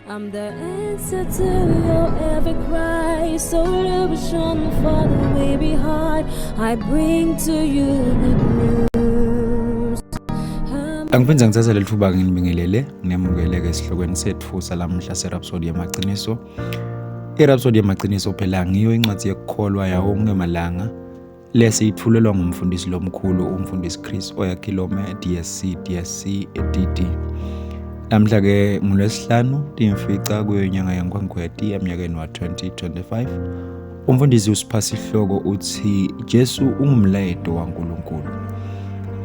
I'm the answer to your every cry. So illusion for the way behind. I bring to you good news. Angiphenza ngithatha leli thuba nginibingelele ngiyamukeleke esihlokweni sethu salamhla seRhapsody yamaqiniso. iRhapsody yamaqiniso phela ngiyo incwadi yekukholwa yawo wonke amalanga lesi ithulelwa ngumfundisi lomkhulu umfundisi Chris Oyakhilome DSC EDD. Namhla ke ngolwesihlanu timfica kuyinyanga yaNkwankweti eminyakeni wa-2025. Umfundisi usiphasa isihloko uthi Jesu ungumlayedo waNkulunkulu.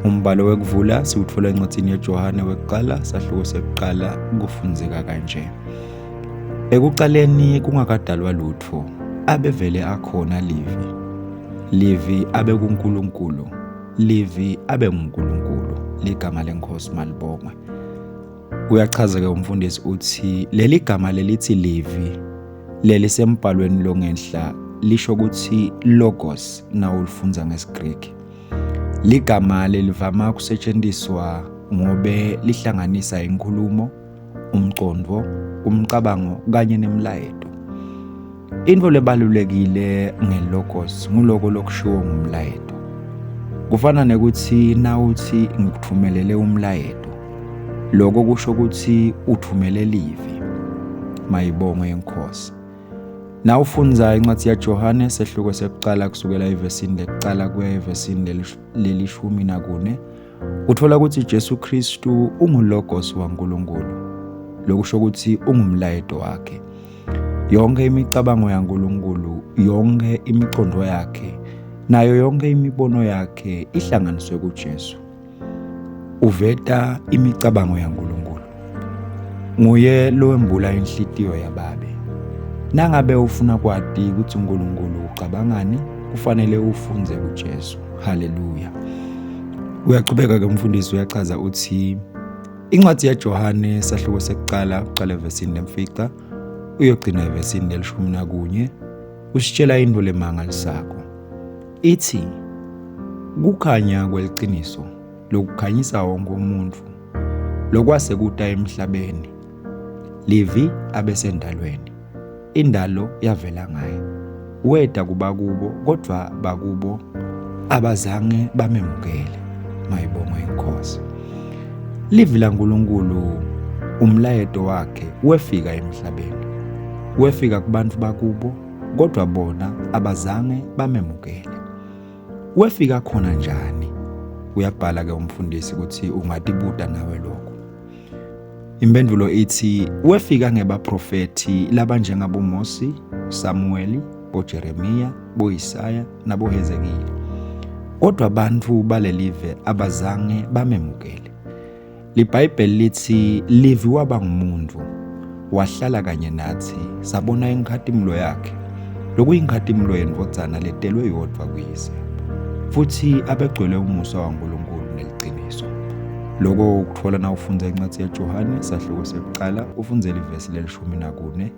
Umbhalo wekuvula siwuthola encwadini yeJohane wekuqala sahluko sekuqala kufunzeka kanje. Ekuqaleni kungakadalwa lutho abevele akhona Livi abe kuNkulunkulu, Livi abe nguNkulunkulu, ligama leNkosi malibongwe. Uyachaza ke umfundisi uthi leli gama lelithi Livi leli sembhalweni longenhla lisho ukuthi logos nawo ulifunza ngesiGreek. Ligama lelivama kusetshenziswa ngobe lihlanganisa inkulumo, umcondvo, umcabango kanye nemlayedo. Into lebalulekile ngelogos nguloko lokushiwo ngumlayedo. Kufana nekuthi nawuthi ngikuthumelele umlayedo, lokho kusho ukuthi uthumele Livi. Mayibongwe iNkosi. Na ufunza incwadi yaJohane sehluko sekuqala kusukela evesini lekuqala kuya evesini lelishumi nakune, uthola ukuthi Jesu Kristu ungulogos waNkulunkulu. Lokusho ukuthi ungumlayedo wakhe. Yonke imicabango yaNkulunkulu, yonke imicondo yakhe, nayo yonke imibono yakhe ihlanganiswe kuJesu. Uveta imicabango yaNkulunkulu. Nguye lo wembula inhlitiyo yababe. Nangabe ufuna kwati ukuthi uNkulunkulu ucabangani, kufanele ufunze kuJesu. Haleluya. Uyachubeka ke umfundisi uyachaza uthi incwadi yaJohane sahluko sekuqala uqala evesini lemfica uyogcina evesini lelishumi nakunye usitshela into lemangalisako. Ithi kukhanya kweliqiniso lokukhanyisa wonke umuntu lokwase kuta emhlabeni. Livi abesendalweni. Indalo yavela ngaye. Weda kuba kubo kodwa bakubo abazange bamemukele. Mayibongwe iNkosi. Livi laNkulunkulu umlayedo wakhe wefika emhlabeni. Wefika kubantu bakubo kodwa bona abazange bamemukele. Wefika khona njani? Uyabhala ke umfundisi ukuthi ungatibuta nawe lokho. Impendulo ithi wefika ngebaprofeti labanjengaboMosi, Samueli, boJeremiya, boIsaya naboHezekiya. Kodwa abantu balelive abazange bamemukele. LiBhayibheli lithi Livi waba ngumuntu wahlala kanye nathi sabona inkhadimlo yakhe lokuyinkhadimlo yendvodzana letelwe yodwa kuyise. Futhi abegcwele umusa waNkulunkulu neliqiniso. Lokho ukuthola na ufunza incwadi yaJohane sahluko sekuqala ufunze ivesi lelishumi nakune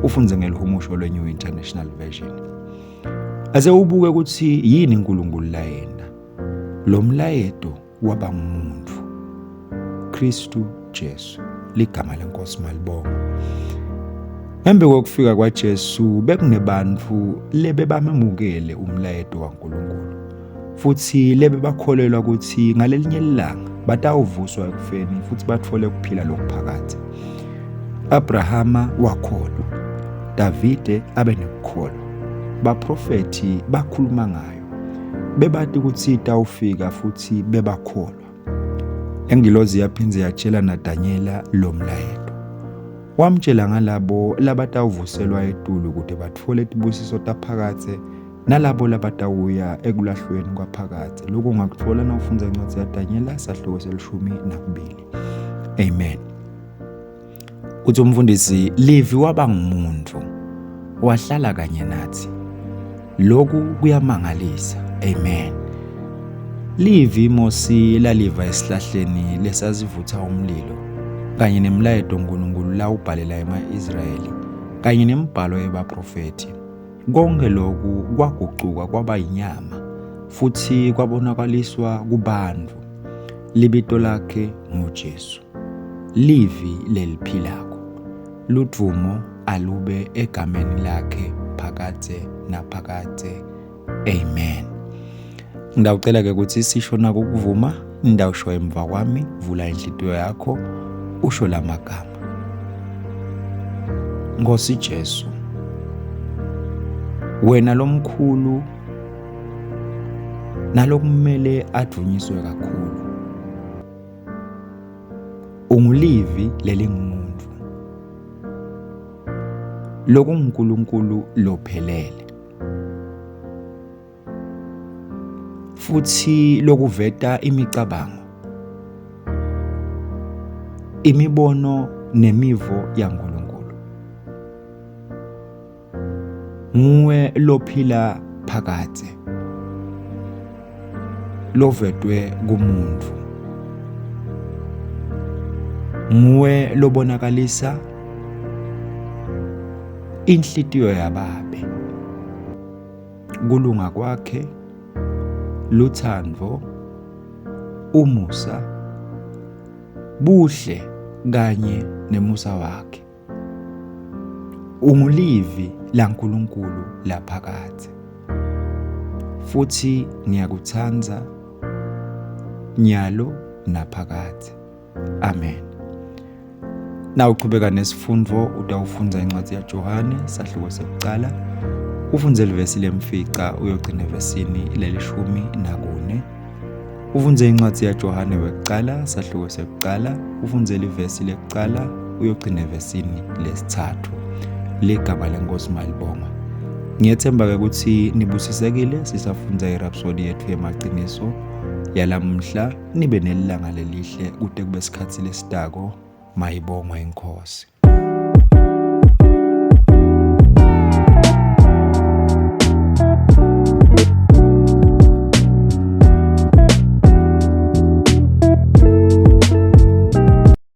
ufunze ngelihumusho lweNew International Version. Ase ubuke ukuthi yini uNkulunkulu layena. Lo mlayedo waba ngumuntu. Kristu Jesu ligama leNkosi malibongwe. Embe kokufika kwaJesu bekunebantu lebe bamemukele umlayedo waNkulunkulu. Futhi lebe bakholelwa ukuthi ngalelinye ilanga batawuvuswa ekufeni futhi bathole ukuphila lokuphakade. Abrahama wakholwa. Davide abe nekukholwa. Baprofeti bakhuluma ngayo. Bebati ukuthi itawufika futhi bebakholwa. Engilozi yaphinze yatshela naDanyela lo mlayedo. Wamtshela ngalabo labatawuvuselwa etulu ukuthi bathole isibusiso taphakade nalabo labatawuya ekulahlweni kwaphakade. Lokho ungakuthola na ufunza incwadi yaDanyela sahluko selishumi nakubili. Amen. Uthi umfundisi Livi waba ngumuntu wahlala kanye nathi. Lokhu kuyamangalisa. Amen. Livi Mosi laliva esihlahleni lesazivutha umlilo kanye nemlayedo uNkulunkulu la ubhalela ema-Israyeli kanye nemibhalo yebaprofeti. Konke lokhu kwaguquka kwaba inyama futhi kwabonakaliswa kubantu. Libito lakhe nguJesu. Livi leliphilako. ludumo alube egameni lakhe phakade naphakade. Amen. Ngidawucela-ke ukuthi sisho nako ukuvuma, ndawusho emva kwami, vula inhliziyo yakho, usho la magama. Nkosi Jesu, wena lomkhulu nalokumele adunyiswe kakhulu. Ungulivi leli ngumuntu. LokuNkulunkulu lophelele. Futhi lokuveta imicabango, imibono nemivo yaNkulunkulu. Nguwe lophila phakade, lovedwe kumuntu. Nguwe lobonakalisa inhliziyo yababe, kulunga kwakhe, luthando, umusa, buhle kanye nemusa wakhe. Ungulivi laNkulunkulu laphakade. Futhi ngiyakuthanda nyalo naphakade. Amen. Nawuqhubeka nesifundo utawufunda incwadi yaJohane sahluko sokuqala. Ufunze ivesi lemfica uyogcina evesini leli-14. Ufunze incwadi yaJohane wekuqala sahluko sokuqala. Ufunze ivesi lekuqala uyogcina evesini lesithathu. Ligama leNkosi malibongwa. Ngiyethemba ukuthi nibusisekile sisafunda iRhapsody yethu yemaqiniso yalamhla. Nibe nelanga lelihle kude kube isikhathi lesitako. Mayibongwe iNkosi.